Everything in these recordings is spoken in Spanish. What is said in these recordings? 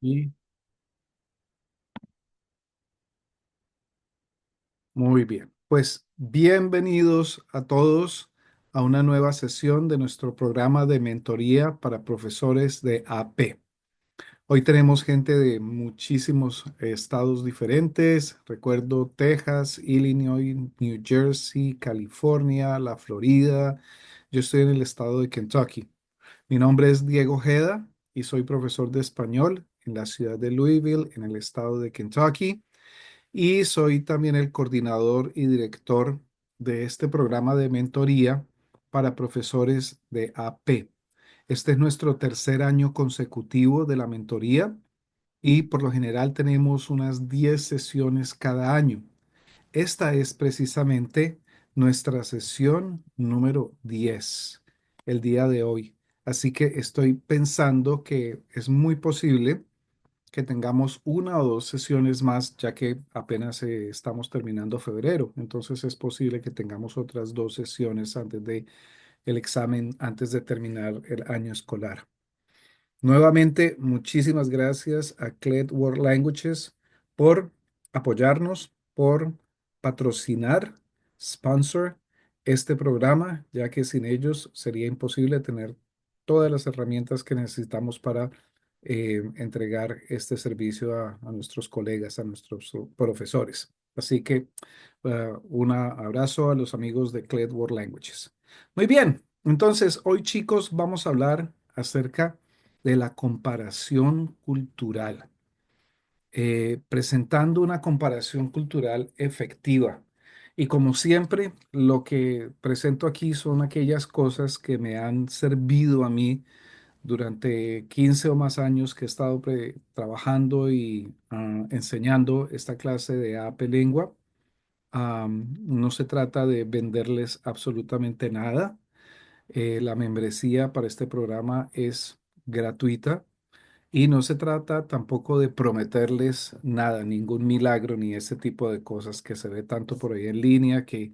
Y muy bien, pues bienvenidos a todos a una nueva sesión de nuestro programa de mentoría para profesores de AP. Hoy tenemos gente de muchísimos estados diferentes. Recuerdo Texas, Illinois, New Jersey, California, la Florida. Yo estoy en el estado de Kentucky. Mi nombre es Diego Ojeda y soy profesor de español en la ciudad de Louisville, en el estado de Kentucky. Y soy también el coordinador y director de este programa de mentoría para profesores de AP. Este es nuestro tercer año consecutivo de la mentoría y por lo general tenemos unas 10 sesiones cada año. Esta es precisamente nuestra sesión número 10 el día de hoy. Así que estoy pensando que es muy posible que tengamos una o dos sesiones más, ya que apenas estamos terminando febrero. Entonces es posible que tengamos otras dos sesiones antes de el examen, antes de terminar el año escolar. Nuevamente, muchísimas gracias a CLED World Languages por apoyarnos, por patrocinar, sponsor este programa, ya que sin ellos sería imposible tener todas las herramientas que necesitamos para entregar este servicio a nuestros colegas, a nuestros profesores. Así que un abrazo a los amigos de CLED World Languages. Muy bien, entonces hoy chicos vamos a hablar acerca de la comparación cultural, presentando una comparación cultural efectiva. Y como siempre, lo que presento aquí son aquellas cosas que me han servido a mí durante 15 o más años que he estado trabajando y enseñando esta clase de AP Lengua. No se trata de venderles absolutamente nada. La membresía para este programa es gratuita. Y no se trata tampoco de prometerles nada, ningún milagro ni ese tipo de cosas que se ve tanto por ahí en línea, que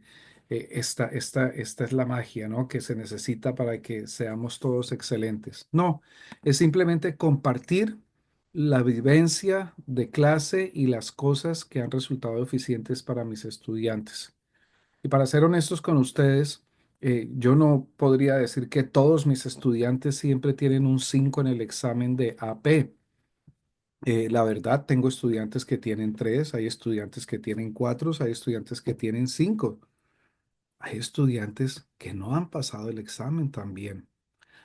esta es la magia, ¿no? Que se necesita para que seamos todos excelentes. No, es simplemente compartir la vivencia de clase y las cosas que han resultado eficientes para mis estudiantes. Y para ser honestos con ustedes, yo no podría decir que todos mis estudiantes siempre tienen un 5 en el examen de AP. La verdad, tengo estudiantes que tienen 3, hay estudiantes que tienen 4, hay estudiantes que tienen 5, hay estudiantes que no han pasado el examen también.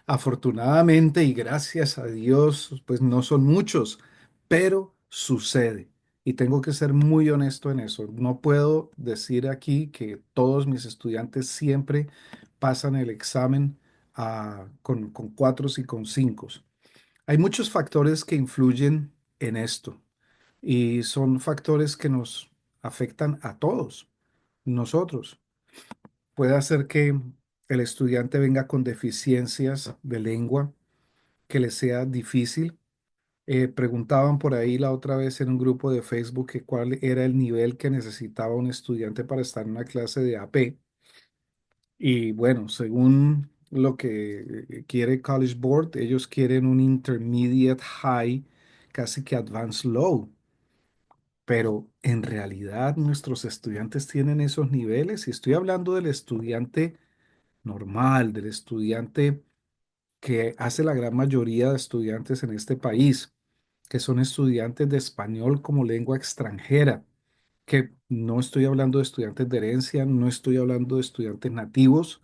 Afortunadamente y gracias a Dios, pues no son muchos, pero sucede. Y tengo que ser muy honesto en eso. No puedo decir aquí que todos mis estudiantes siempre pasan el examen con 4 y con 5. Hay muchos factores que influyen en esto y son factores que nos afectan a todos, nosotros. Puede hacer que el estudiante venga con deficiencias de lengua, que le sea difícil. Preguntaban por ahí la otra vez en un grupo de Facebook que cuál era el nivel que necesitaba un estudiante para estar en una clase de AP. Y bueno, según lo que quiere College Board, ellos quieren un intermediate high, casi que advanced low. Pero en realidad nuestros estudiantes tienen esos niveles y estoy hablando del estudiante normal, del estudiante que hace la gran mayoría de estudiantes en este país, que son estudiantes de español como lengua extranjera, que no estoy hablando de estudiantes de herencia, no estoy hablando de estudiantes nativos,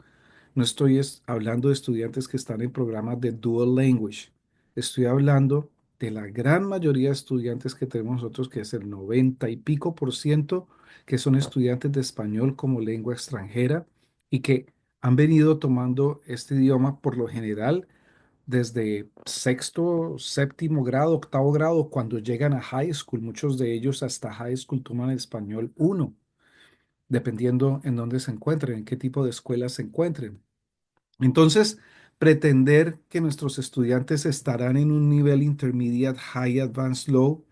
no estoy hablando de estudiantes que están en programas de dual language. Estoy hablando de la gran mayoría de estudiantes que tenemos nosotros, que es el 90 y pico por ciento, que son estudiantes de español como lengua extranjera y que han venido tomando este idioma por lo general desde sexto, séptimo grado, octavo grado, cuando llegan a high school. Muchos de ellos hasta high school toman el español uno, dependiendo en dónde se encuentren, en qué tipo de escuela se encuentren. Entonces, pretender que nuestros estudiantes estarán en un nivel intermediate, high, advanced, low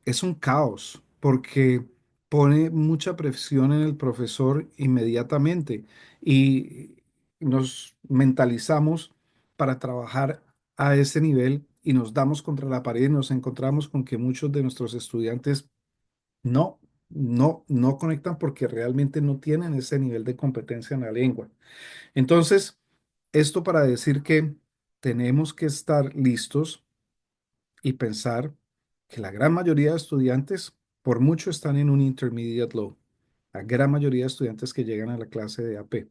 es un caos porque pone mucha presión en el profesor inmediatamente y nos mentalizamos para trabajar a ese nivel y nos damos contra la pared y nos encontramos con que muchos de nuestros estudiantes no conectan porque realmente no tienen ese nivel de competencia en la lengua. Entonces, esto para decir que tenemos que estar listos y pensar que la gran mayoría de estudiantes, por mucho, están en un intermediate low. La gran mayoría de estudiantes que llegan a la clase de AP.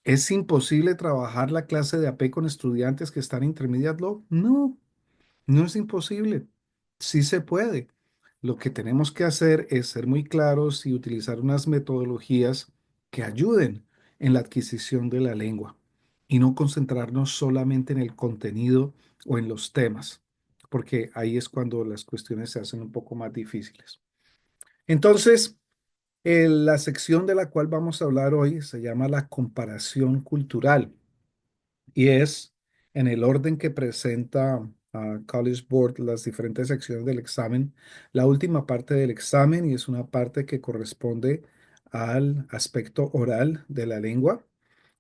¿Es imposible trabajar la clase de AP con estudiantes que están en intermediate low? No, no es imposible. Sí se puede. Lo que tenemos que hacer es ser muy claros y utilizar unas metodologías que ayuden en la adquisición de la lengua y no concentrarnos solamente en el contenido o en los temas, porque ahí es cuando las cuestiones se hacen un poco más difíciles. Entonces, la sección de la cual vamos a hablar hoy se llama la comparación cultural y es en el orden que presenta College Board las diferentes secciones del examen, la última parte del examen y es una parte que corresponde al aspecto oral de la lengua,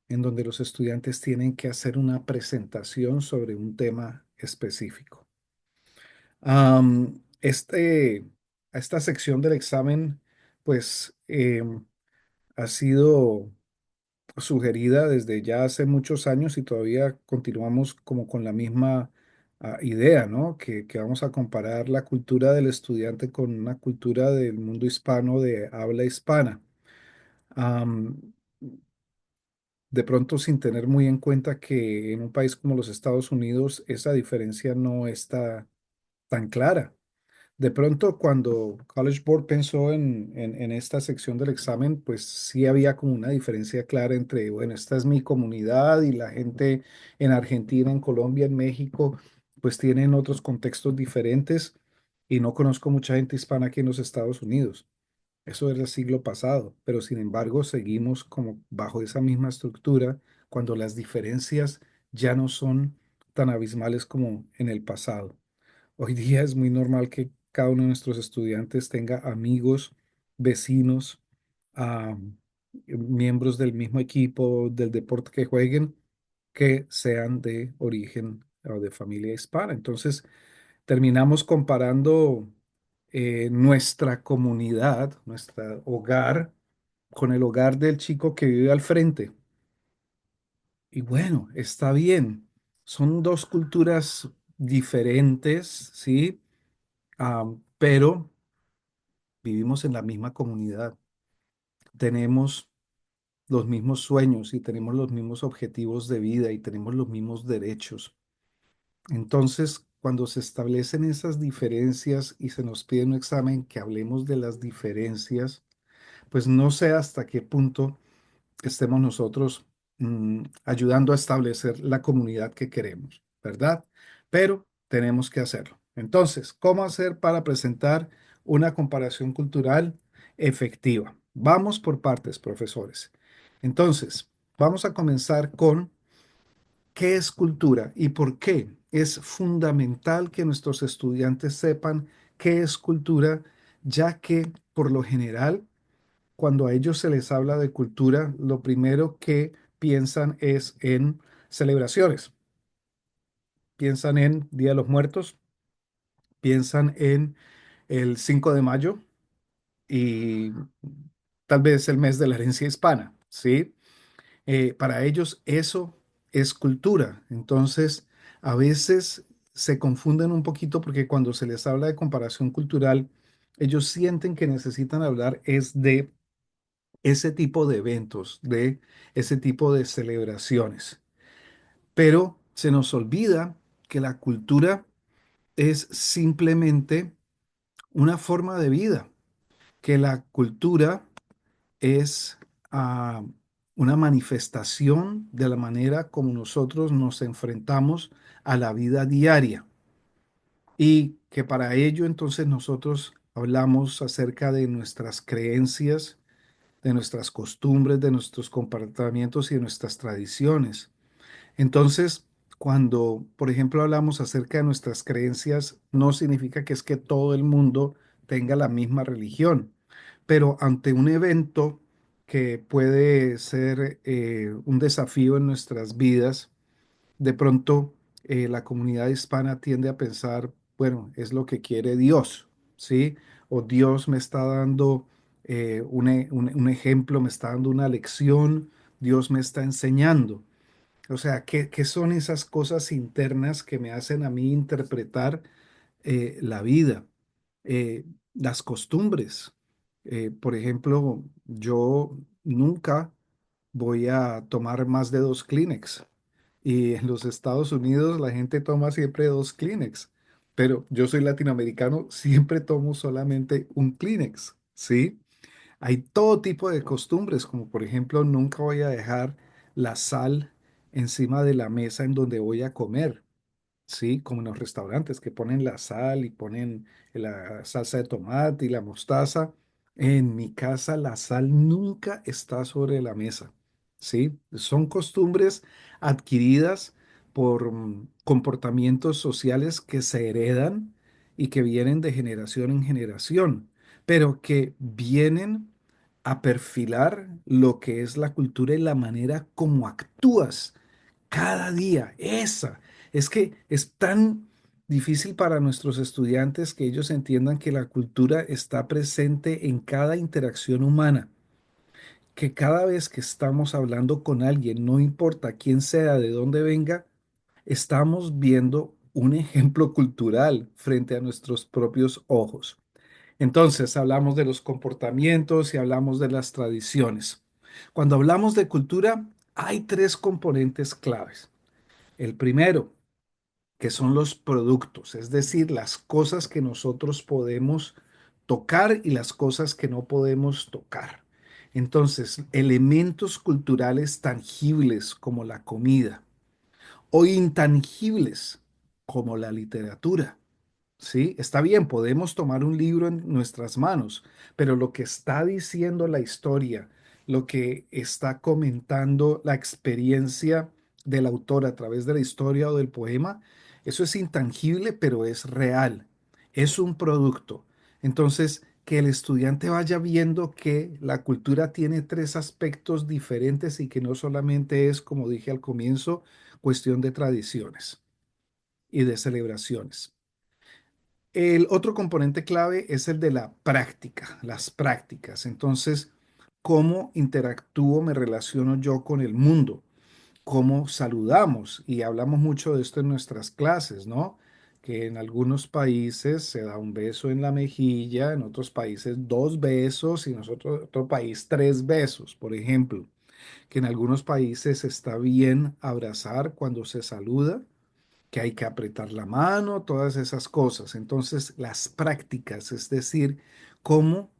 en donde los estudiantes tienen que hacer una presentación sobre un tema específico. Esta sección del examen, pues, ha sido sugerida desde ya hace muchos años y todavía continuamos como con la misma idea, ¿no? Que vamos a comparar la cultura del estudiante con una cultura del mundo hispano de habla hispana. Am, de pronto sin tener muy en cuenta que en un país como los Estados Unidos esa diferencia no está tan clara. De pronto, cuando College Board pensó en esta sección del examen, pues sí había como una diferencia clara entre, bueno, esta es mi comunidad y la gente en Argentina, en Colombia, en México, pues tienen otros contextos diferentes y no conozco mucha gente hispana aquí en los Estados Unidos. Eso era el siglo pasado, pero sin embargo seguimos como bajo esa misma estructura cuando las diferencias ya no son tan abismales como en el pasado. Hoy día es muy normal que cada uno de nuestros estudiantes tenga amigos, vecinos, ah, miembros del mismo equipo, del deporte que jueguen, que sean de origen o de familia hispana. Entonces, terminamos comparando nuestra comunidad, nuestro hogar, con el hogar del chico que vive al frente. Y bueno, está bien. Son dos culturas diferentes, ¿sí? Pero vivimos en la misma comunidad, tenemos los mismos sueños y tenemos los mismos objetivos de vida y tenemos los mismos derechos. Entonces, cuando se establecen esas diferencias y se nos pide un examen que hablemos de las diferencias, pues no sé hasta qué punto estemos nosotros ayudando a establecer la comunidad que queremos, ¿verdad? Pero tenemos que hacerlo. Entonces, ¿cómo hacer para presentar una comparación cultural efectiva? Vamos por partes, profesores. Entonces, vamos a comenzar con qué es cultura y por qué es fundamental que nuestros estudiantes sepan qué es cultura, ya que por lo general cuando a ellos se les habla de cultura, lo primero que piensan es en celebraciones. Piensan en Día de los Muertos, piensan en el 5 de mayo y tal vez el mes de la herencia hispana, ¿sí? Para ellos eso es cultura. Entonces, a veces se confunden un poquito porque cuando se les habla de comparación cultural, ellos sienten que necesitan hablar es de ese tipo de eventos, de ese tipo de celebraciones. Pero se nos olvida que la cultura es simplemente una forma de vida, que la cultura es ah, una manifestación de la manera como nosotros nos enfrentamos a la vida diaria y que para ello entonces nosotros hablamos acerca de nuestras creencias, de nuestras costumbres, de nuestros comportamientos y de nuestras tradiciones. Entonces, cuando, por ejemplo, hablamos acerca de nuestras creencias, no significa que es que todo el mundo tenga la misma religión, pero ante un evento que puede ser un desafío en nuestras vidas, de pronto la comunidad hispana tiende a pensar, bueno, es lo que quiere Dios, ¿sí? O Dios me está dando un ejemplo, me está dando una lección, Dios me está enseñando. O sea, ¿qué son esas cosas internas que me hacen a mí interpretar la vida? Eh, las costumbres. Por ejemplo, yo nunca voy a tomar más de 2 Kleenex. Y en los Estados Unidos la gente toma siempre 2 Kleenex. Pero yo soy latinoamericano, siempre tomo solamente un Kleenex, ¿sí? Hay todo tipo de costumbres, como por ejemplo, nunca voy a dejar la sal encima de la mesa en donde voy a comer, ¿sí? Como en los restaurantes que ponen la sal y ponen la salsa de tomate y la mostaza. En mi casa la sal nunca está sobre la mesa, ¿sí? Son costumbres adquiridas por comportamientos sociales que se heredan y que vienen de generación en generación, pero que vienen a perfilar lo que es la cultura y la manera como actúas cada día. Esa. Es que es tan difícil para nuestros estudiantes que ellos entiendan que la cultura está presente en cada interacción humana, que cada vez que estamos hablando con alguien, no importa quién sea, de dónde venga, estamos viendo un ejemplo cultural frente a nuestros propios ojos. Entonces, hablamos de los comportamientos y hablamos de las tradiciones. Cuando hablamos de cultura, hay 3 componentes claves. El primero, que son los productos, es decir, las cosas que nosotros podemos tocar y las cosas que no podemos tocar. Entonces, elementos culturales tangibles como la comida o intangibles como la literatura. Sí, está bien, podemos tomar un libro en nuestras manos, pero lo que está diciendo la historia, lo que está comentando la experiencia del autor a través de la historia o del poema, eso es intangible, pero es real, es un producto. Entonces, que el estudiante vaya viendo que la cultura tiene 3 aspectos diferentes y que no solamente es, como dije al comienzo, cuestión de tradiciones y de celebraciones. El otro componente clave es el de la práctica, las prácticas. Entonces, ¿cómo interactúo, me relaciono yo con el mundo? ¿Cómo saludamos? Y hablamos mucho de esto en nuestras clases, ¿no? Que en algunos países se da un beso en la mejilla, en otros países 2 besos y en otro país 3 besos, por ejemplo. Que en algunos países está bien abrazar cuando se saluda, que hay que apretar la mano, todas esas cosas. Entonces, las prácticas, es decir, cómo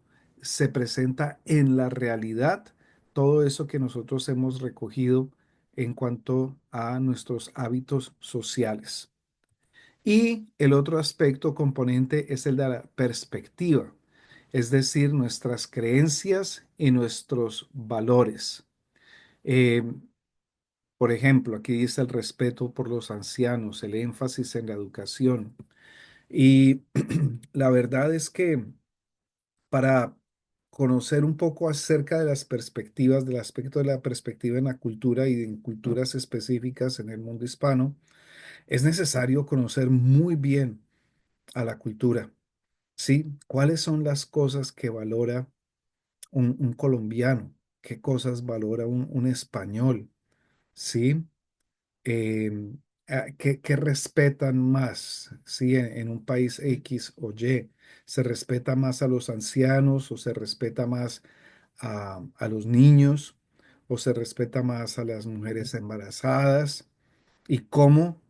se presenta en la realidad todo eso que nosotros hemos recogido en cuanto a nuestros hábitos sociales. Y el otro aspecto componente es el de la perspectiva, es decir, nuestras creencias y nuestros valores. Eh, por ejemplo, aquí dice el respeto por los ancianos, el énfasis en la educación. Y la verdad es que para conocer un poco acerca de las perspectivas, del aspecto de la perspectiva en la cultura y en culturas específicas en el mundo hispano, es necesario conocer muy bien a la cultura, ¿sí? ¿Cuáles son las cosas que valora un colombiano? ¿Qué cosas valora un español? ¿Sí? em, ¿qué respetan más? ¿Sí? En un país X o Y, ¿se respeta más a los ancianos o se respeta más a los niños o se respeta más a las mujeres embarazadas? ¿Y cómo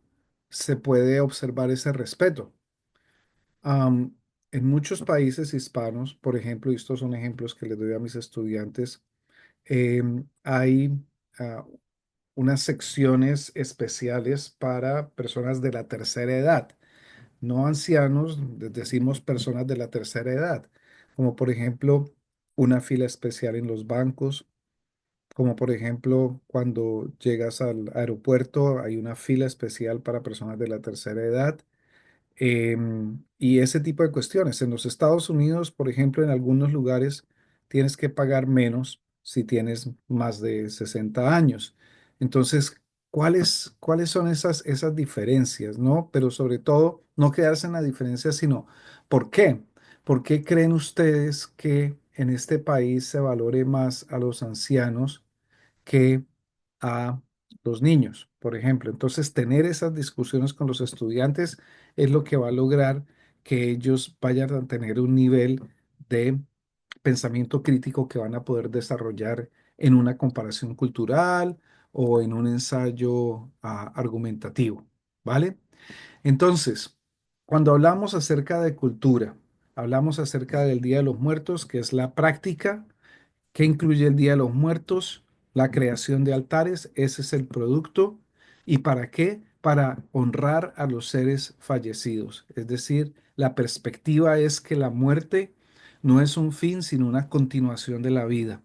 se puede observar ese respeto? Am, en muchos países hispanos, por ejemplo, y estos son ejemplos que les doy a mis estudiantes, hay ah, unas secciones especiales para personas de la tercera edad, no ancianos, decimos personas de la tercera edad, como por ejemplo una fila especial en los bancos, como por ejemplo cuando llegas al aeropuerto hay una fila especial para personas de la tercera edad. Y ese tipo de cuestiones. En los Estados Unidos, por ejemplo, en algunos lugares tienes que pagar menos si tienes más de 60 años. Entonces, ¿Cuáles son esas diferencias, ¿no? Pero sobre todo, no quedarse en la diferencia, sino ¿por qué? ¿Por qué creen ustedes que en este país se valore más a los ancianos que a los niños, por ejemplo? Entonces, tener esas discusiones con los estudiantes es lo que va a lograr que ellos vayan a tener un nivel de pensamiento crítico que van a poder desarrollar en una comparación cultural o en un ensayo argumentativo, ¿vale? Entonces, cuando hablamos acerca de cultura, hablamos acerca del Día de los Muertos, que es la práctica que incluye el Día de los Muertos, la creación de altares, ese es el producto. ¿Y para qué? Para honrar a los seres fallecidos. Es decir, la perspectiva es que la muerte no es un fin, sino una continuación de la vida.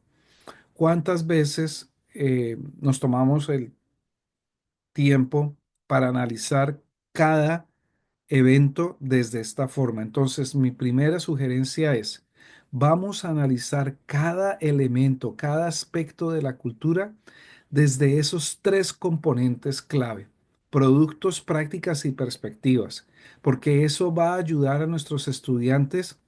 ¿Cuántas veces nos tomamos el tiempo para analizar cada evento desde esta forma? Entonces, mi primera sugerencia es, vamos a analizar cada elemento, cada aspecto de la cultura desde esos tres componentes clave: productos, prácticas y perspectivas, porque eso va a ayudar a nuestros estudiantes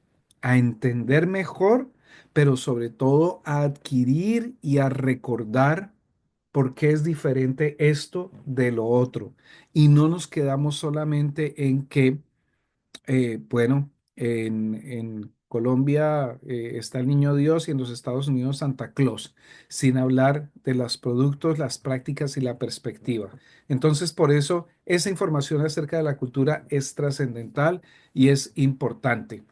a entender mejor, pero sobre todo a adquirir y a recordar por qué es diferente esto de lo otro. Y no nos quedamos solamente en que, bueno, en Colombia está el Niño Dios y en los Estados Unidos Santa Claus, sin hablar de los productos, las prácticas y la perspectiva. Entonces, por eso, esa información acerca de la cultura es trascendental y es importante.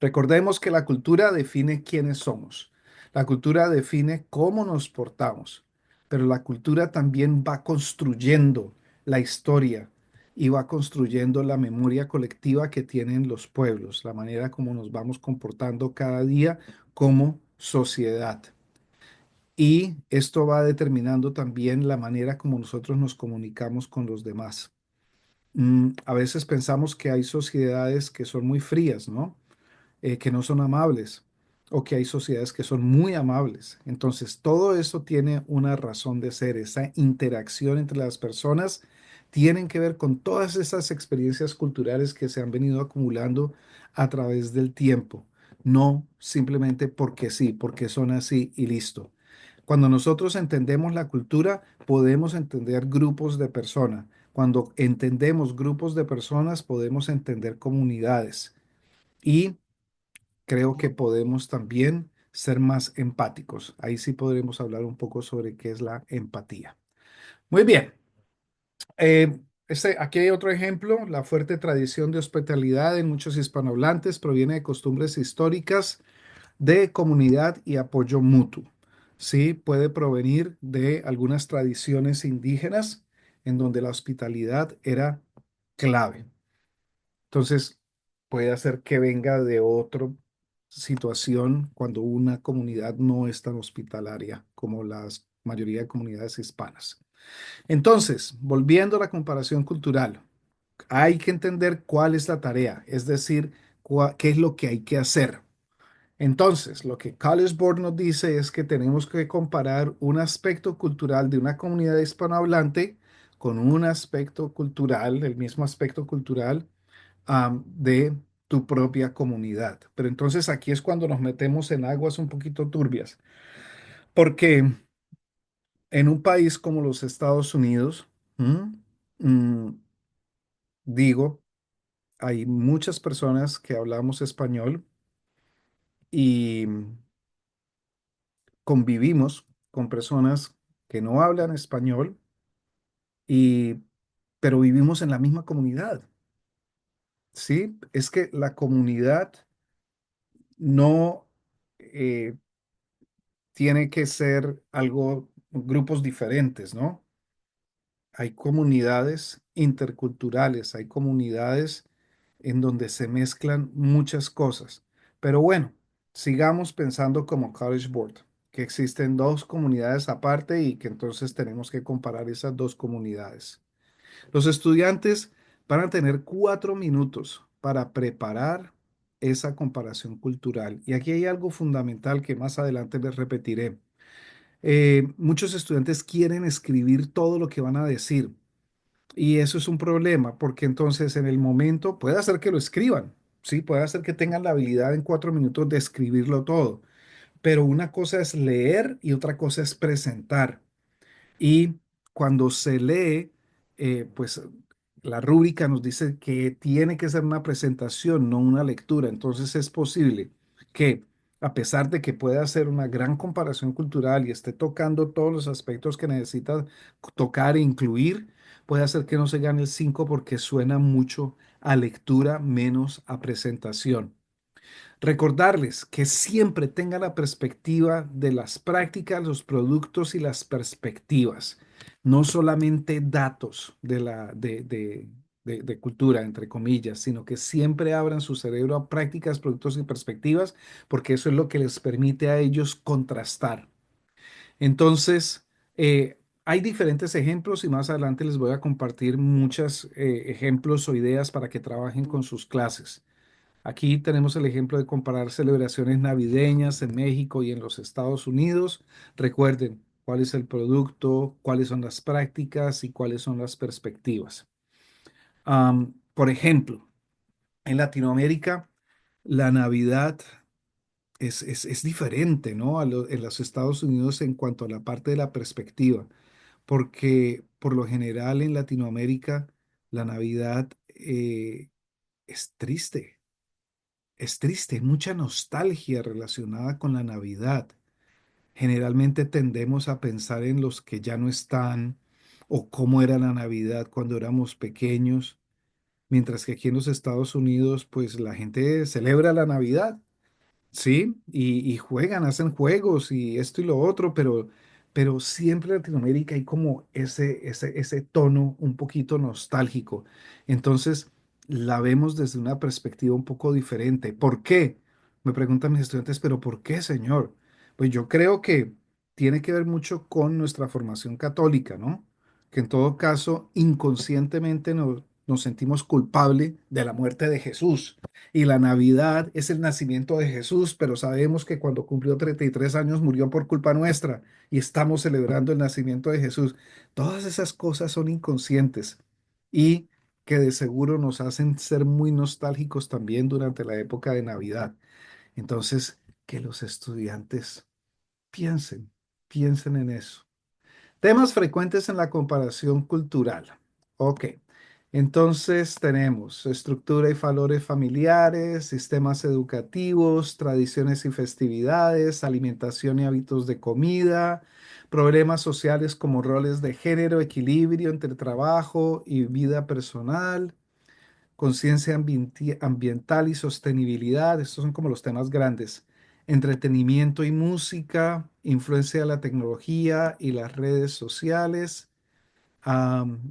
Recordemos que la cultura define quiénes somos. La cultura define cómo nos portamos, pero la cultura también va construyendo la historia y va construyendo la memoria colectiva que tienen los pueblos, la manera como nos vamos comportando cada día como sociedad. Y esto va determinando también la manera como nosotros nos comunicamos con los demás. A veces pensamos que hay sociedades que son muy frías, ¿no? Que no son amables, o que hay sociedades que son muy amables. Entonces, todo eso tiene una razón de ser. Esa interacción entre las personas tienen que ver con todas esas experiencias culturales que se han venido acumulando a través del tiempo, no simplemente porque sí, porque son así y listo. Cuando nosotros entendemos la cultura, podemos entender grupos de personas. Cuando entendemos grupos de personas, podemos entender comunidades. Y creo que podemos también ser más empáticos. Ahí sí podremos hablar un poco sobre qué es la empatía. Muy bien. Aquí hay otro ejemplo. La fuerte tradición de hospitalidad en muchos hispanohablantes proviene de costumbres históricas de comunidad y apoyo mutuo. Sí, puede provenir de algunas tradiciones indígenas en donde la hospitalidad era clave. Entonces, puede hacer que venga de otra situación cuando una comunidad no es tan hospitalaria como la mayoría de comunidades hispanas. Entonces, volviendo a la comparación cultural, hay que entender cuál es la tarea, es decir, qué es lo que hay que hacer. Entonces, lo que College Board nos dice es que tenemos que comparar un aspecto cultural de una comunidad hispanohablante con un aspecto cultural, el mismo aspecto cultural de tu propia comunidad. Pero entonces aquí es cuando nos metemos en aguas un poquito turbias, porque en un país como los Estados Unidos, ¿m? Mm, digo, hay muchas personas que hablamos español y convivimos con personas que no hablan español y pero vivimos en la misma comunidad. Sí, es que la comunidad no eh, tiene que ser algo, grupos diferentes, ¿no? Hay comunidades interculturales, hay comunidades en donde se mezclan muchas cosas. Pero bueno, sigamos pensando como College Board, que existen dos comunidades aparte y que entonces tenemos que comparar esas dos comunidades. Los estudiantes van a tener 4 minutos para preparar esa comparación cultural. Y aquí hay algo fundamental que más adelante les repetiré. Muchos estudiantes quieren escribir todo lo que van a decir y eso es un problema porque entonces en el momento puede hacer que lo escriban, ¿sí? Puede hacer que tengan la habilidad en 4 minutos de escribirlo todo, pero una cosa es leer y otra cosa es presentar. Y cuando se lee, pues la rúbrica nos dice que tiene que ser una presentación, no una lectura. Entonces es posible que, a pesar de que pueda hacer una gran comparación cultural y esté tocando todos los aspectos que necesita tocar e incluir, puede hacer que no se gane el 5 porque suena mucho a lectura menos a presentación. Recordarles que siempre tengan la perspectiva de las prácticas, los productos y las perspectivas, no solamente datos de cultura, entre comillas, sino que siempre abran su cerebro a prácticas, productos y perspectivas, porque eso es lo que les permite a ellos contrastar. Entonces, hay diferentes ejemplos y más adelante les voy a compartir muchos ejemplos o ideas para que trabajen con sus clases. Aquí tenemos el ejemplo de comparar celebraciones navideñas en México y en los Estados Unidos. Recuerden cuál es el producto, cuáles son las prácticas y cuáles son las perspectivas. Por ejemplo, en Latinoamérica, la Navidad es diferente, ¿no? En los Estados Unidos en cuanto a la parte de la perspectiva, porque por lo general en Latinoamérica la Navidad es triste. Es triste, hay mucha nostalgia relacionada con la Navidad. Generalmente tendemos a pensar en los que ya no están o cómo era la Navidad cuando éramos pequeños, mientras que aquí en los Estados Unidos, pues la gente celebra la Navidad. Sí, y juegan, hacen juegos y esto y lo otro, pero siempre en Latinoamérica hay como ese tono un poquito nostálgico. Entonces, la vemos desde una perspectiva un poco diferente. ¿Por qué? Me preguntan mis estudiantes, pero ¿por qué, señor? Pues yo creo que tiene que ver mucho con nuestra formación católica, ¿no? Que en todo caso, inconscientemente nos sentimos culpables de la muerte de Jesús. Y la Navidad es el nacimiento de Jesús, pero sabemos que cuando cumplió 33 años murió por culpa nuestra y estamos celebrando el nacimiento de Jesús. Todas esas cosas son inconscientes y que de seguro nos hacen ser muy nostálgicos también durante la época de Navidad. Entonces, que los estudiantes piensen, piensen en eso. Temas frecuentes en la comparación cultural. Ok, entonces tenemos estructura y valores familiares, sistemas educativos, tradiciones y festividades, alimentación y hábitos de comida, problemas sociales como roles de género, equilibrio entre trabajo y vida personal, conciencia ambiental y sostenibilidad. Estos son como los temas grandes. Entretenimiento y música, influencia de la tecnología y las redes sociales.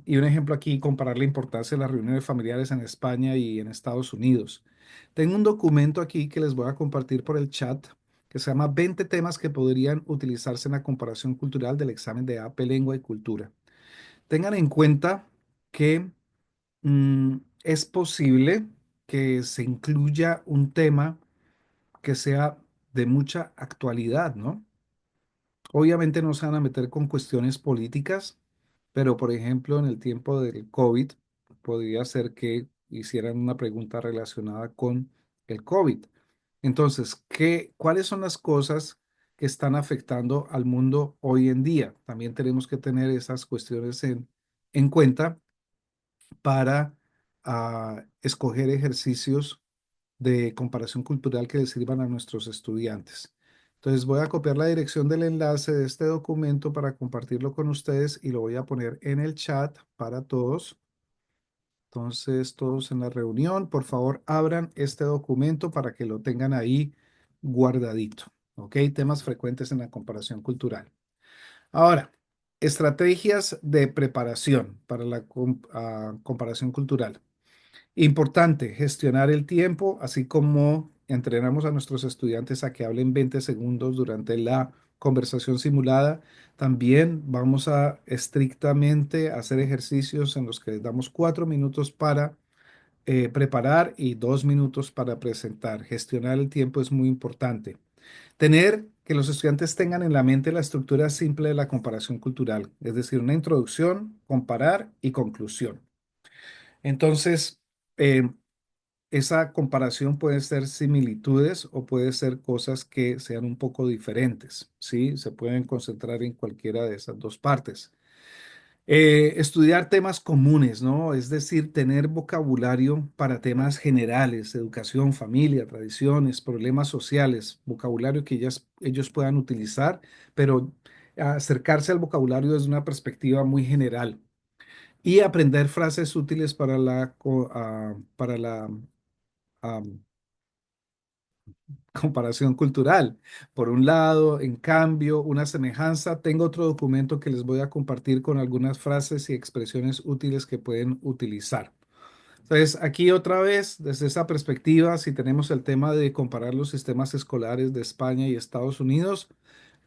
Y un ejemplo aquí, comparar la importancia de las reuniones familiares en España y en Estados Unidos. Tengo un documento aquí que les voy a compartir por el chat que se llama 20 temas que podrían utilizarse en la comparación cultural del examen de AP Lengua y Cultura. Tengan en cuenta que es posible que se incluya un tema que sea de mucha actualidad, ¿no? Obviamente no se van a meter con cuestiones políticas, pero por ejemplo en el tiempo del COVID podría ser que hicieran una pregunta relacionada con el COVID. Entonces, ¿cuáles son las cosas que están afectando al mundo hoy en día? También tenemos que tener esas cuestiones en cuenta para escoger ejercicios de comparación cultural que les sirvan a nuestros estudiantes. Entonces voy a copiar la dirección del enlace de este documento para compartirlo con ustedes y lo voy a poner en el chat para todos. Entonces, todos en la reunión, por favor, abran este documento para que lo tengan ahí guardadito. ¿Ok? Temas frecuentes en la comparación cultural. Ahora, estrategias de preparación para la comparación cultural. Importante, gestionar el tiempo, así como entrenamos a nuestros estudiantes a que hablen 20 segundos durante la conversación simulada. También vamos a estrictamente hacer ejercicios en los que les damos 4 minutos para preparar y 2 minutos para presentar. Gestionar el tiempo es muy importante. Tener que los estudiantes tengan en la mente la estructura simple de la comparación cultural, es decir, una introducción, comparar y conclusión. Entonces, eh, esa comparación puede ser similitudes o puede ser cosas que sean un poco diferentes, ¿sí? Se pueden concentrar en cualquiera de esas dos partes. Estudiar temas comunes, ¿no? Es decir, tener vocabulario para temas generales, educación, familia, tradiciones, problemas sociales, vocabulario que ellos puedan utilizar, pero acercarse al vocabulario desde una perspectiva muy general y aprender frases útiles para la am, comparación cultural. Por un lado, en cambio, una semejanza. Tengo otro documento que les voy a compartir con algunas frases y expresiones útiles que pueden utilizar. Entonces, aquí otra vez, desde esa perspectiva, si tenemos el tema de comparar los sistemas escolares de España y Estados Unidos,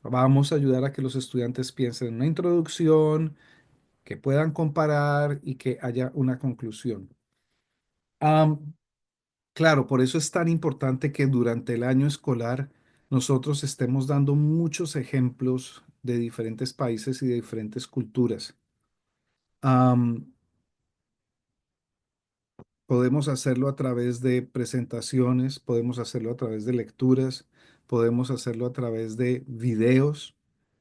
vamos a ayudar a que los estudiantes piensen en una introducción, que puedan comparar y que haya una conclusión. Am, Claro, por eso es tan importante que durante el año escolar nosotros estemos dando muchos ejemplos de diferentes países y de diferentes culturas. Am, Podemos hacerlo a través de presentaciones, podemos hacerlo a través de lecturas, podemos hacerlo a través de videos,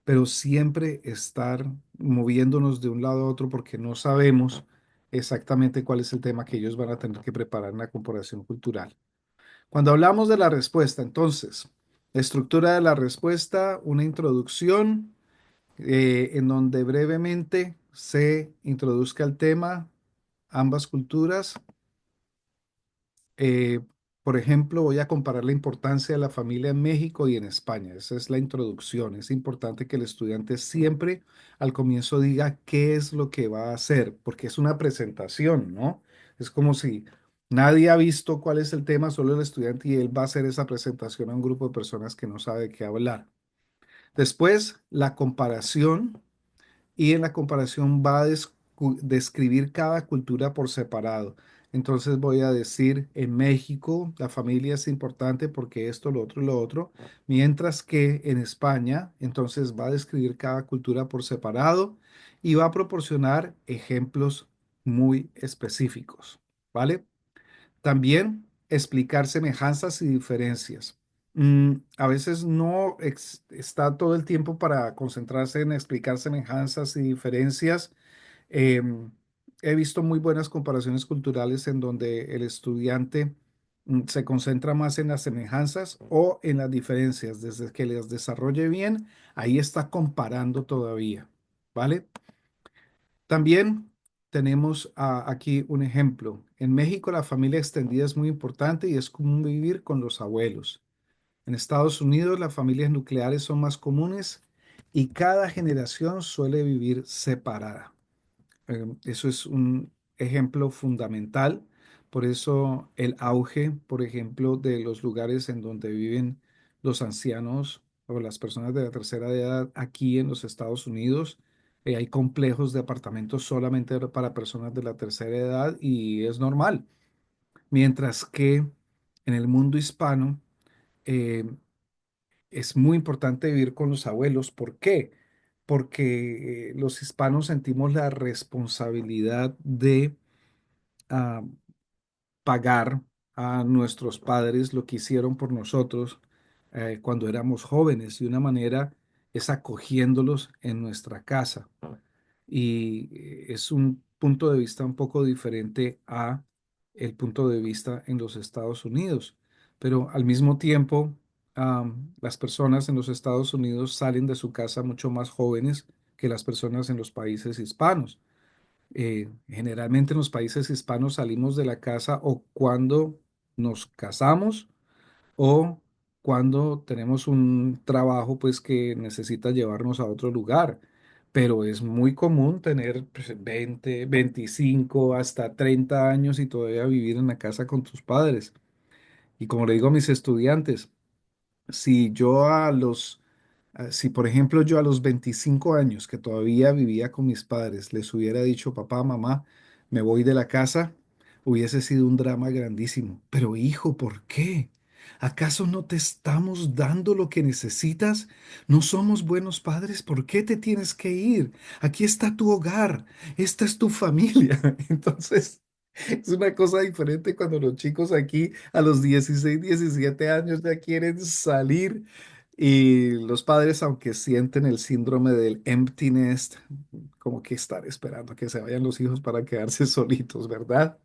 pero siempre estar moviéndonos de un lado a otro porque no sabemos exactamente cuál es el tema que ellos van a tener que preparar en la comparación cultural. Cuando hablamos de la respuesta, entonces, estructura de la respuesta, una introducción en donde brevemente se introduzca el tema, ambas culturas. Eh, por ejemplo, voy a comparar la importancia de la familia en México y en España. Esa es la introducción. Es importante que el estudiante siempre al comienzo diga qué es lo que va a hacer, porque es una presentación, ¿no? Es como si nadie ha visto cuál es el tema, solo el estudiante y él va a hacer esa presentación a un grupo de personas que no sabe de qué hablar. Después, la comparación y en la comparación va a describir cada cultura por separado. Entonces voy a decir, en México la familia es importante porque esto, lo otro, mientras que en España, entonces va a describir cada cultura por separado y va a proporcionar ejemplos muy específicos, ¿vale? También explicar semejanzas y diferencias. A veces no está todo el tiempo para concentrarse en explicar semejanzas y diferencias. Em, He visto muy buenas comparaciones culturales en donde el estudiante se concentra más en las semejanzas o en las diferencias. Desde que las desarrolle bien, ahí está comparando todavía, ¿vale? También tenemos aquí un ejemplo. En México la familia extendida es muy importante y es común vivir con los abuelos. En Estados Unidos las familias nucleares son más comunes y cada generación suele vivir separada. Eso es un ejemplo fundamental. Por eso el auge, por ejemplo, de los lugares en donde viven los ancianos o las personas de la tercera edad aquí en los Estados Unidos. Hay complejos de apartamentos solamente para personas de la tercera edad y es normal. Mientras que en el mundo hispano eh, es muy importante vivir con los abuelos. ¿Por qué? Porque los hispanos sentimos la responsabilidad de ah, pagar a nuestros padres lo que hicieron por nosotros cuando éramos jóvenes y una manera es acogiéndolos en nuestra casa y es un punto de vista un poco diferente a el punto de vista en los Estados Unidos. Pero al mismo tiempo, las personas en los Estados Unidos salen de su casa mucho más jóvenes que las personas en los países hispanos. Generalmente en los países hispanos salimos de la casa o cuando nos casamos o cuando tenemos un trabajo pues que necesita llevarnos a otro lugar. Pero es muy común tener pues, 20, 25, hasta 30 años y todavía vivir en la casa con tus padres. Y como le digo a mis estudiantes, si yo a los, si por ejemplo yo a los 25 años que todavía vivía con mis padres les hubiera dicho, papá, mamá, me voy de la casa, hubiese sido un drama grandísimo. Pero hijo, ¿por qué? ¿Acaso no te estamos dando lo que necesitas? ¿No somos buenos padres? ¿Por qué te tienes que ir? Aquí está tu hogar, esta es tu familia. Entonces, es una cosa diferente cuando los chicos aquí a los 16, 17 años ya quieren salir y los padres, aunque sienten el síndrome del empty nest, como que están esperando a que se vayan los hijos para quedarse solitos, ¿verdad?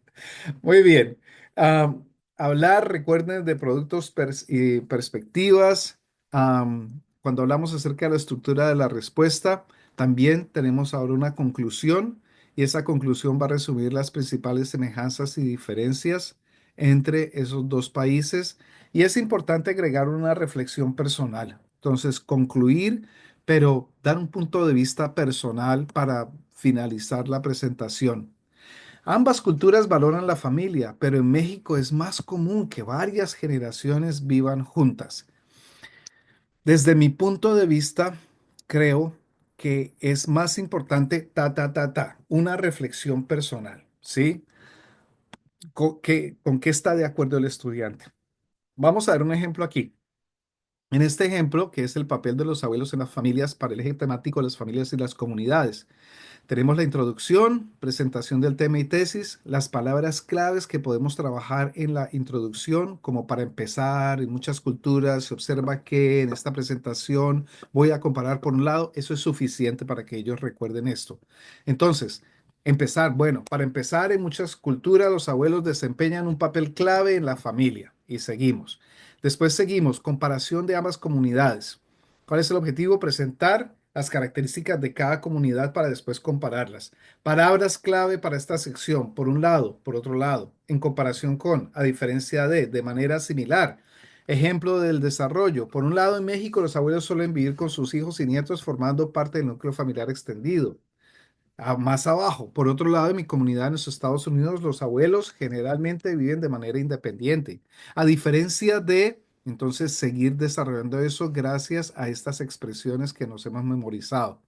Muy bien. Am, hablar, recuerden, de productos y perspectivas. Cuando hablamos acerca de la estructura de la respuesta, también tenemos ahora una conclusión y esa conclusión va a resumir las principales semejanzas y diferencias entre esos dos países. Y es importante agregar una reflexión personal. Entonces, concluir, pero dar un punto de vista personal para finalizar la presentación. Ambas culturas valoran la familia, pero en México es más común que varias generaciones vivan juntas. Desde mi punto de vista, creo que es más importante, una reflexión personal, ¿sí? ¿Con qué está de acuerdo el estudiante? Vamos a ver un ejemplo aquí. En este ejemplo, que es el papel de los abuelos en las familias para el eje temático de las familias y las comunidades. Tenemos la introducción, presentación del tema y tesis, las palabras claves que podemos trabajar en la introducción, como para empezar, en muchas culturas se observa que en esta presentación voy a comparar por un lado, eso es suficiente para que ellos recuerden esto. Entonces, empezar, bueno, para empezar, en muchas culturas los abuelos desempeñan un papel clave en la familia y seguimos. Después seguimos, comparación de ambas comunidades. ¿Cuál es el objetivo? Presentar las características de cada comunidad para después compararlas. Palabras clave para esta sección, por un lado, por otro lado, en comparación con, a diferencia de manera similar. Ejemplo del desarrollo. Por un lado, en México los abuelos suelen vivir con sus hijos y nietos formando parte del núcleo familiar extendido. Más abajo, por otro lado, en mi comunidad en los Estados Unidos, los abuelos generalmente viven de manera independiente. A diferencia de, entonces, seguir desarrollando eso gracias a estas expresiones que nos hemos memorizado.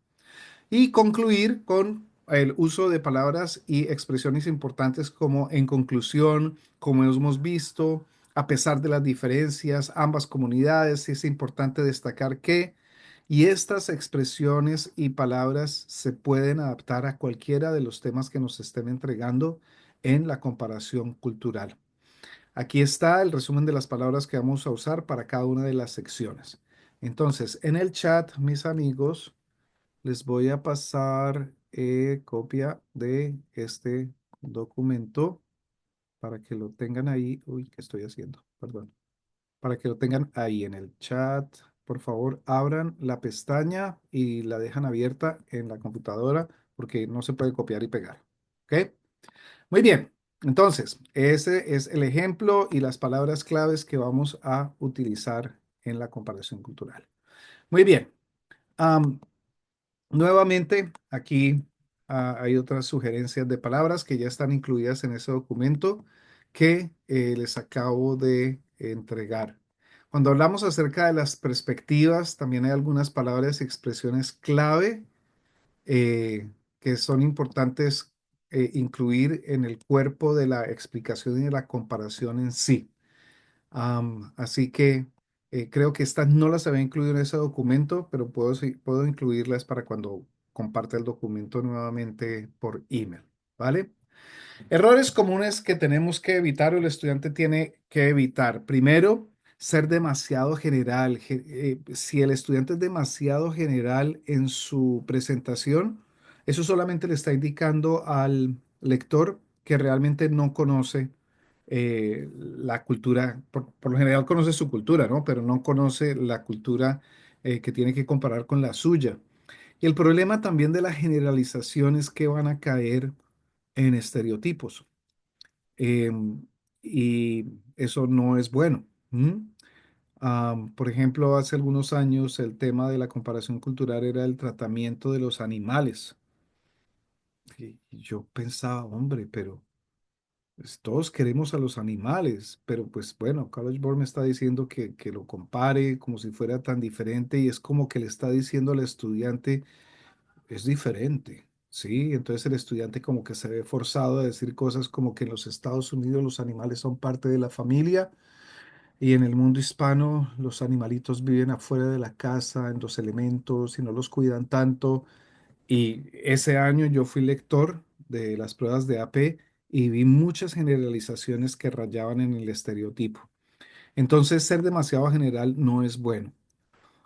Y concluir con el uso de palabras y expresiones importantes como en conclusión, como hemos visto, a pesar de las diferencias, ambas comunidades, es importante destacar que, y estas expresiones y palabras se pueden adaptar a cualquiera de los temas que nos estén entregando en la comparación cultural. Aquí está el resumen de las palabras que vamos a usar para cada una de las secciones. Entonces, en el chat, mis amigos, les voy a pasar copia de este documento para que lo tengan ahí. Uy, ¿qué estoy haciendo? Perdón. Para que lo tengan ahí en el chat. Por favor, abran la pestaña y la dejan abierta en la computadora porque no se puede copiar y pegar. ¿Ok? Muy bien. Entonces, ese es el ejemplo y las palabras claves que vamos a utilizar en la comparación cultural. Muy bien. Am, Nuevamente, aquí hay otras sugerencias de palabras que ya están incluidas en ese documento que les acabo de entregar. Cuando hablamos acerca de las perspectivas, también hay algunas palabras y expresiones clave que son importantes incluir en el cuerpo de la explicación y de la comparación en sí. Así que creo que estas no las había incluido en ese documento, pero puedo incluirlas para cuando comparte el documento nuevamente por email, ¿vale? Errores comunes que tenemos que evitar o el estudiante tiene que evitar. Primero, ser demasiado general. Si el estudiante es demasiado general en su presentación, eso solamente le está indicando al lector que realmente no conoce la cultura. Por lo general conoce su cultura, ¿no? Pero no conoce la cultura que tiene que comparar con la suya. Y el problema también de la generalización es que van a caer en estereotipos. Y eso no es bueno. ¿M? Por ejemplo, hace algunos años el tema de la comparación cultural era el tratamiento de los animales. Y yo pensaba, hombre, pero pues, todos queremos a los animales, pero pues bueno, College Board me está diciendo que lo compare como si fuera tan diferente y es como que le está diciendo al estudiante es diferente, ¿sí? Entonces el estudiante como que se ve forzado a decir cosas como que en los Estados Unidos los animales son parte de la familia Y en el mundo hispano, los animalitos viven afuera de la casa, en los elementos, y no los cuidan tanto. Y ese año yo fui lector de las pruebas de AP y vi muchas generalizaciones que rayaban en el estereotipo. Entonces, ser demasiado general no es bueno.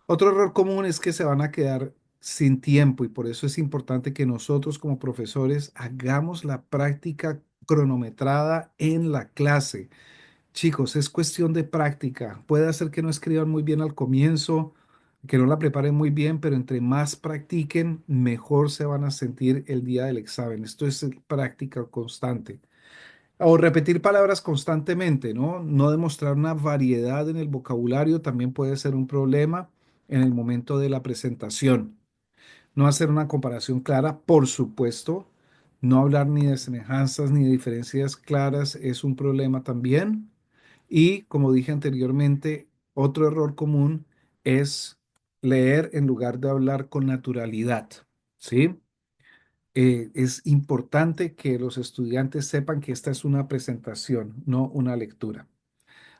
Otro error común es que se van a quedar sin tiempo y por eso es importante que nosotros como profesores hagamos la práctica cronometrada en la clase. Chicos, es cuestión de práctica. Puede ser que no escriban muy bien al comienzo, que no la preparen muy bien, pero entre más practiquen, mejor se van a sentir el día del examen. Esto es práctica constante. O repetir palabras constantemente, ¿no? No demostrar una variedad en el vocabulario también puede ser un problema en el momento de la presentación. No hacer una comparación clara, por supuesto. No hablar ni de semejanzas ni de diferencias claras es un problema también. Y como dije anteriormente, otro error común es leer en lugar de hablar con naturalidad, ¿sí? Es importante que los estudiantes sepan que esta es una presentación, no una lectura.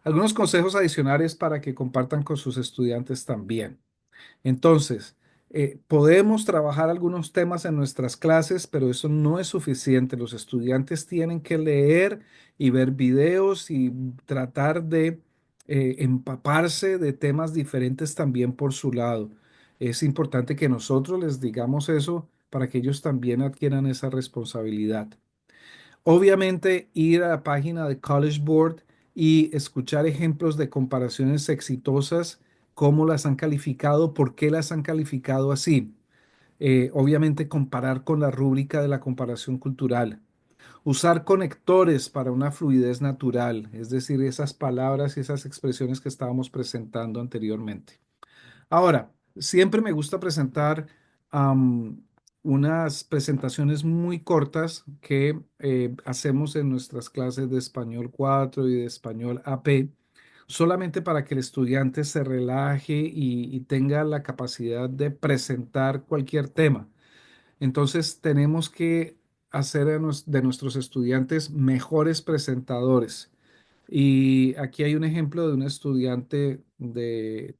Algunos consejos adicionales para que compartan con sus estudiantes también. Entonces, podemos trabajar algunos temas en nuestras clases, pero eso no es suficiente. Los estudiantes tienen que leer y ver videos y tratar de empaparse de temas diferentes también por su lado. Es importante que nosotros les digamos eso para que ellos también adquieran esa responsabilidad. Obviamente, ir a la página de College Board y escuchar ejemplos de comparaciones exitosas, cómo las han calificado, por qué las han calificado así. Obviamente, comparar con la rúbrica de la comparación cultural. Usar conectores para una fluidez natural, es decir, esas palabras y esas expresiones que estábamos presentando anteriormente. Ahora, siempre me gusta presentar am, unas presentaciones muy cortas que hacemos en nuestras clases de Español 4 y de Español AP, solamente para que el estudiante se relaje y tenga la capacidad de presentar cualquier tema. Entonces, tenemos que hacer de nuestros estudiantes mejores presentadores. Y aquí hay un ejemplo de un estudiante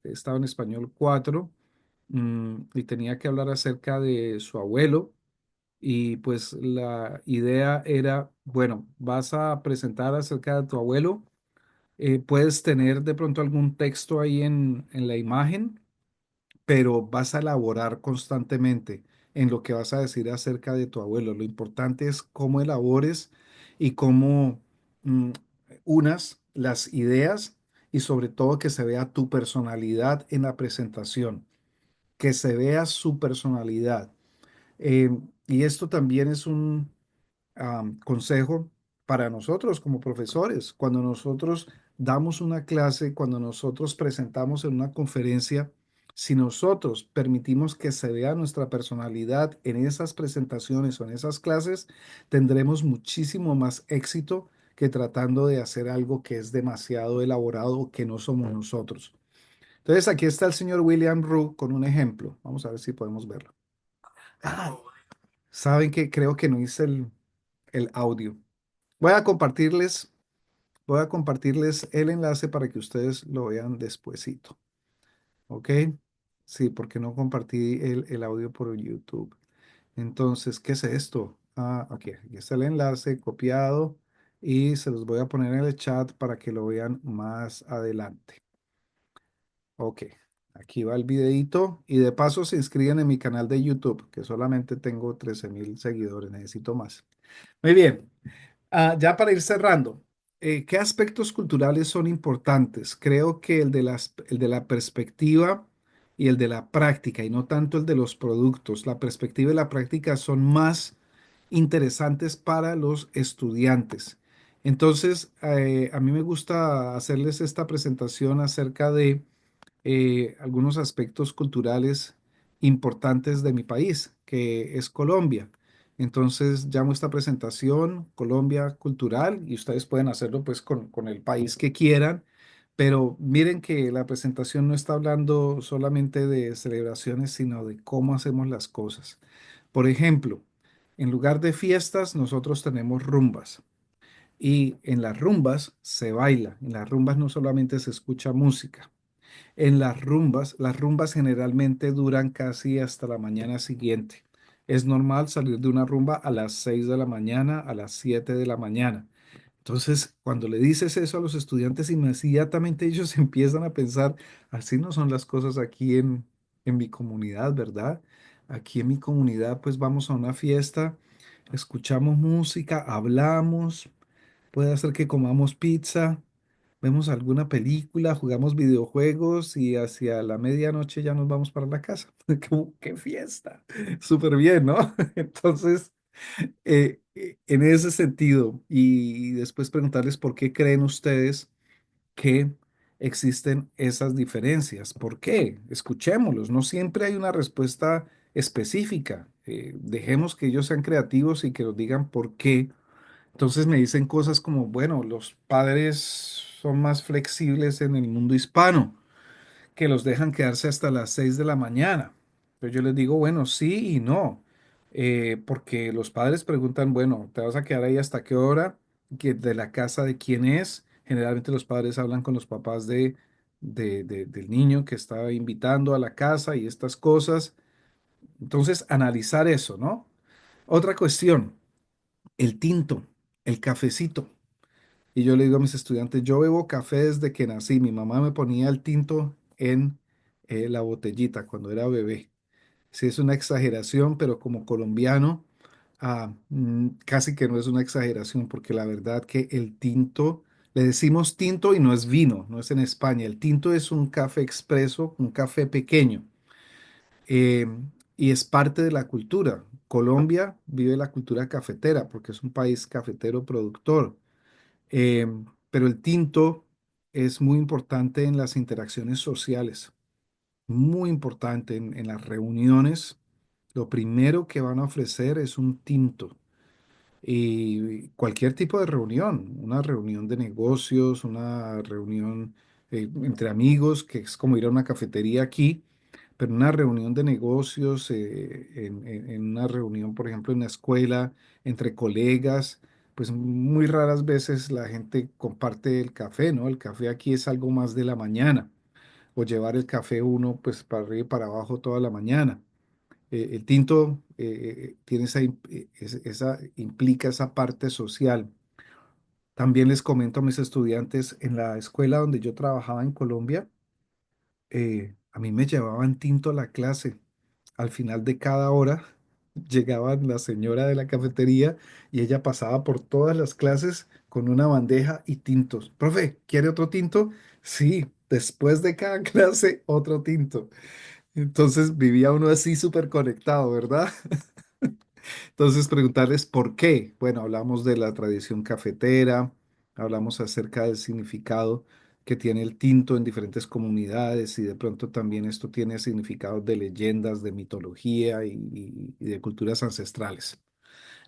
estaba en español 4 y tenía que hablar acerca de su abuelo. Y pues la idea era, bueno, vas a presentar acerca de tu abuelo. Puedes tener de pronto algún texto ahí en la imagen, pero vas a elaborar constantemente en lo que vas a decir acerca de tu abuelo. Lo importante es cómo elabores y cómo mm, unas las ideas y sobre todo que se vea tu personalidad en la presentación, que se vea su personalidad. Y esto también es un consejo para nosotros como profesores. Cuando nosotros damos una clase, cuando nosotros presentamos en una conferencia, si nosotros permitimos que se vea nuestra personalidad en esas presentaciones o en esas clases, tendremos muchísimo más éxito que tratando de hacer algo que es demasiado elaborado o que no somos nosotros. Entonces, aquí está el señor William Rue con un ejemplo. Vamos a ver si podemos verlo. Ah, saben que creo que no hice el audio. Voy a compartirles, voy a compartirles el enlace para que ustedes lo vean despuesito. ¿Ok? Sí, porque no compartí el audio por YouTube. Entonces, ¿qué es esto? Ah, ok, aquí está el enlace copiado y se los voy a poner en el chat para que lo vean más adelante. Ok, aquí va el videito y de paso se inscriben en mi canal de YouTube, que solamente tengo 13,000 seguidores, necesito más. Muy bien. Ya para ir cerrando, ¿qué aspectos culturales son importantes? Creo que el de la perspectiva y el de la práctica, y no tanto el de los productos. La perspectiva y la práctica son más interesantes para los estudiantes. Entonces, a mí me gusta hacerles esta presentación acerca de algunos aspectos culturales importantes de mi país, que es Colombia. Entonces llamo esta presentación Colombia Cultural y ustedes pueden hacerlo pues con el país que quieran, pero miren que la presentación no está hablando solamente de celebraciones, sino de cómo hacemos las cosas. Por ejemplo, en lugar de fiestas, nosotros tenemos rumbas. Y en las rumbas se baila. En las rumbas no solamente se escucha música. En las rumbas generalmente duran casi hasta la mañana siguiente. Es normal salir de una rumba a las 6 de la mañana, a las 7 de la mañana. Entonces, cuando le dices eso a los estudiantes, inmediatamente ellos empiezan a pensar, así no son las cosas aquí en mi comunidad, ¿verdad? Aquí en mi comunidad, pues vamos a una fiesta, escuchamos música, hablamos, puede hacer que comamos pizza, vemos alguna película, jugamos videojuegos y hacia la medianoche ya nos vamos para la casa. Como, ¡qué fiesta! Súper bien, ¿no? Entonces, en ese sentido, y después preguntarles por qué creen ustedes que existen esas diferencias. ¿Por qué? Escuchémoslos. No siempre hay una respuesta específica. Dejemos que ellos sean creativos y que nos digan por qué. Entonces me dicen cosas como, bueno, los padres son más flexibles en el mundo hispano, que los dejan quedarse hasta las 6 de la mañana. Pero yo les digo, bueno, sí y no. Porque los padres preguntan, bueno, ¿te vas a quedar ahí hasta qué hora? ¿De la casa de quién es? Generalmente los padres hablan con los papás del niño que está invitando a la casa y estas cosas. Entonces, analizar eso, ¿no? Otra cuestión, el tinto, el cafecito. Y yo le digo a mis estudiantes, yo bebo café desde que nací. Mi mamá me ponía el tinto en la botellita cuando era bebé. Sí, es una exageración, pero como colombiano, casi que no es una exageración, porque la verdad que el tinto, le decimos tinto y no es vino, no es en España. El tinto es un café expreso, un café pequeño, eh, y es parte de la cultura. Colombia vive la cultura cafetera, porque es un país cafetero productor. Eh, pero el tinto es muy importante en las interacciones sociales, muy importante en las reuniones. Lo primero que van a ofrecer es un tinto. Y cualquier tipo de reunión, una reunión de negocios, una reunión entre amigos, que es como ir a una cafetería aquí, pero una reunión de negocios, en una reunión, por ejemplo, en la escuela, entre colegas, pues muy raras veces la gente comparte el café, ¿no? El café aquí es algo más de la mañana, o llevar el café uno pues para arriba y para abajo toda la mañana. El tinto tiene implica esa parte social. También les comento a mis estudiantes, en la escuela donde yo trabajaba en Colombia, a mí me llevaban tinto a la clase. Al final de cada hora llegaba la señora de la cafetería y ella pasaba por todas las clases con una bandeja y tintos. Profe, ¿quiere otro tinto? Sí, después de cada clase, otro tinto. Entonces vivía uno así súper conectado, ¿verdad? Entonces, preguntarles por qué. Bueno, hablamos de la tradición cafetera, hablamos acerca del significado que tiene el tinto en diferentes comunidades y de pronto también esto tiene significados de leyendas, de mitología y de culturas ancestrales.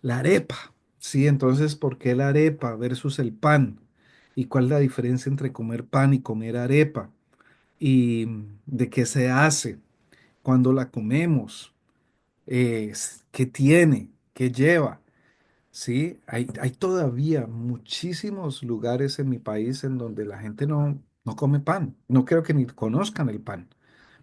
La arepa, sí, entonces, ¿por qué la arepa versus el pan? ¿Y cuál es la diferencia entre comer pan y comer arepa? ¿Y de qué se hace? ¿Cuándo la comemos? ¿Qué tiene? ¿Qué lleva? Sí, hay todavía muchísimos lugares en mi país en donde la gente no come pan. No creo que ni conozcan el pan,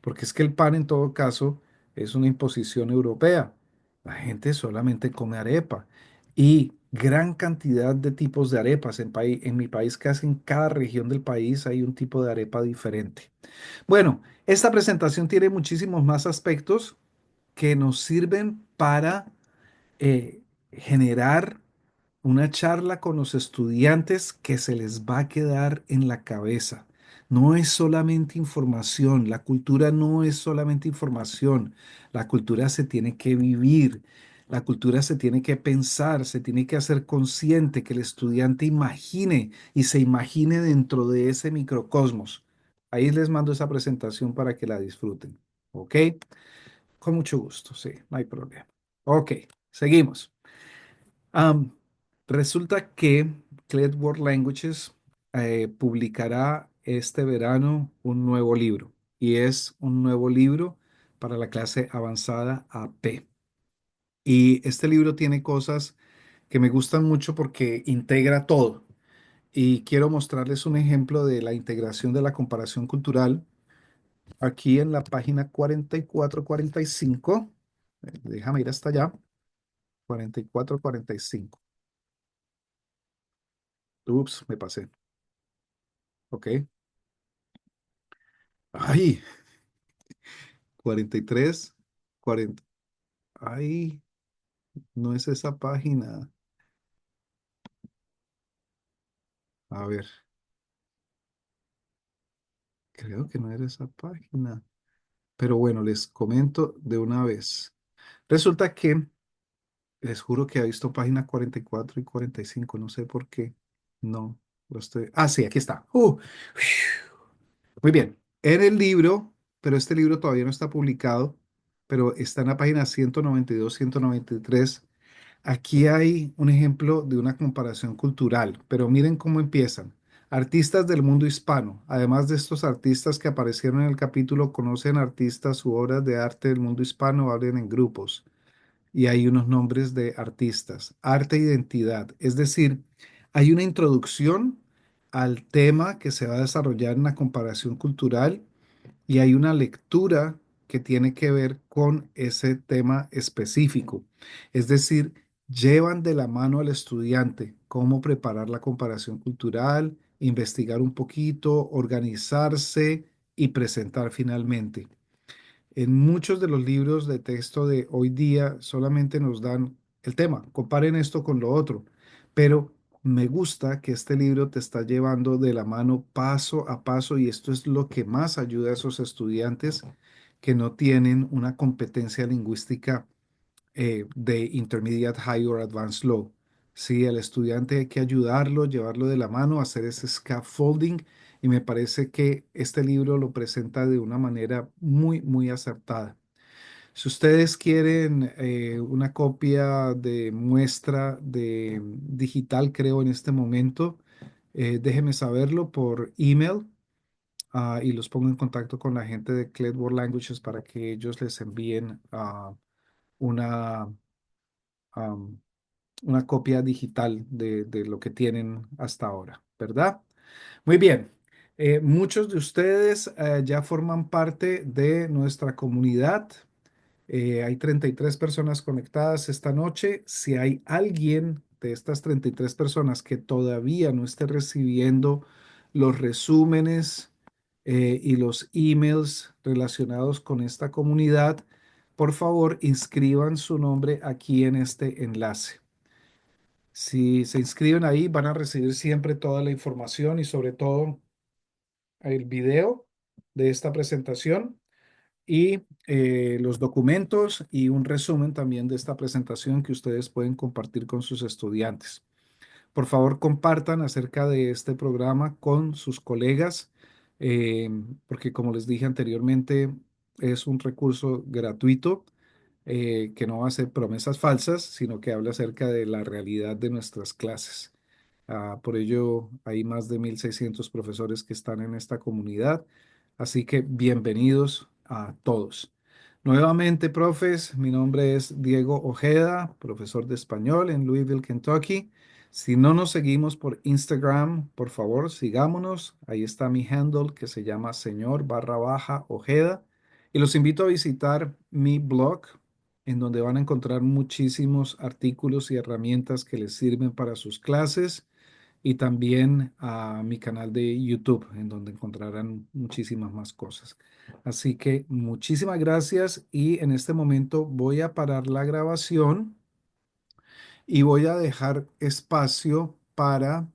porque es que el pan en todo caso es una imposición europea. La gente solamente come arepa y gran cantidad de tipos de arepas. En mi país, casi en cada región del país hay un tipo de arepa diferente. Bueno, esta presentación tiene muchísimos más aspectos que nos sirven para generar una charla con los estudiantes que se les va a quedar en la cabeza. No es solamente información, la cultura no es solamente información, la cultura se tiene que vivir, la cultura se tiene que pensar, se tiene que hacer consciente, que el estudiante imagine y se imagine dentro de ese microcosmos. Ahí les mando esa presentación para que la disfruten. ¿Ok? Con mucho gusto, sí, no hay problema. Ok, seguimos. Am, Resulta que Clear World Languages publicará este verano un nuevo libro y es un nuevo libro para la clase avanzada AP. Y este libro tiene cosas que me gustan mucho porque integra todo. Y quiero mostrarles un ejemplo de la integración de la comparación cultural aquí en la página 44-45. Déjame ir hasta allá. 44-45. Ups, me pasé. Ok. Ay, 43, 40. Ay, no es esa página. A ver, creo que no era esa página. Pero bueno, les comento de una vez. Resulta que les juro que he visto página 44 y 45. No sé por qué. No, lo estoy. Ah, sí, aquí está. Muy bien. En el libro, pero este libro todavía no está publicado, pero está en la página 192, 193. Aquí hay un ejemplo de una comparación cultural, pero miren cómo empiezan. Artistas del mundo hispano. Además de estos artistas que aparecieron en el capítulo, conocen artistas u obras de arte del mundo hispano, hablen en grupos. Y hay unos nombres de artistas. Arte e identidad. Es decir, hay una introducción al tema que se va a desarrollar en la comparación cultural y hay una lectura que tiene que ver con ese tema específico. Es decir, llevan de la mano al estudiante cómo preparar la comparación cultural, investigar un poquito, organizarse y presentar finalmente. En muchos de los libros de texto de hoy día solamente nos dan el tema, comparen esto con lo otro, pero me gusta que este libro te está llevando de la mano paso a paso y esto es lo que más ayuda a esos estudiantes que no tienen una competencia lingüística de Intermediate, High or Advanced Low. Sí, al estudiante hay que ayudarlo, llevarlo de la mano, hacer ese scaffolding y me parece que este libro lo presenta de una manera muy, muy acertada. Si ustedes quieren una copia de muestra de digital, creo en este momento, déjenme saberlo por email, y los pongo en contacto con la gente de Cledward Languages para que ellos les envíen una, am, una copia digital de lo que tienen hasta ahora, ¿verdad? Muy bien. Muchos de ustedes ya forman parte de nuestra comunidad. Hay 33 personas conectadas esta noche. Si hay alguien de estas 33 personas que todavía no esté recibiendo los resúmenes y los emails relacionados con esta comunidad, por favor, inscriban su nombre aquí en este enlace. Si se inscriben ahí, van a recibir siempre toda la información y sobre todo el video de esta presentación y los documentos y un resumen también de esta presentación que ustedes pueden compartir con sus estudiantes. Por favor, compartan acerca de este programa con sus colegas, eh, porque como les dije anteriormente, es un recurso gratuito que no va a hacer promesas falsas, sino que habla acerca de la realidad de nuestras clases. Por ello, hay más de 1.600 profesores que están en esta comunidad, así que bienvenidos a todos. Nuevamente, profes, mi nombre es Diego Ojeda, profesor de español en Louisville, Kentucky. Si no nos seguimos por Instagram, por favor, sigámonos. Ahí está mi handle que se llama señor_Ojeda. Y los invito a visitar mi blog, en donde van a encontrar muchísimos artículos y herramientas que les sirven para sus clases y también a mi canal de YouTube, en donde encontrarán muchísimas más cosas. Así que muchísimas gracias y en este momento voy a parar la grabación y voy a dejar espacio para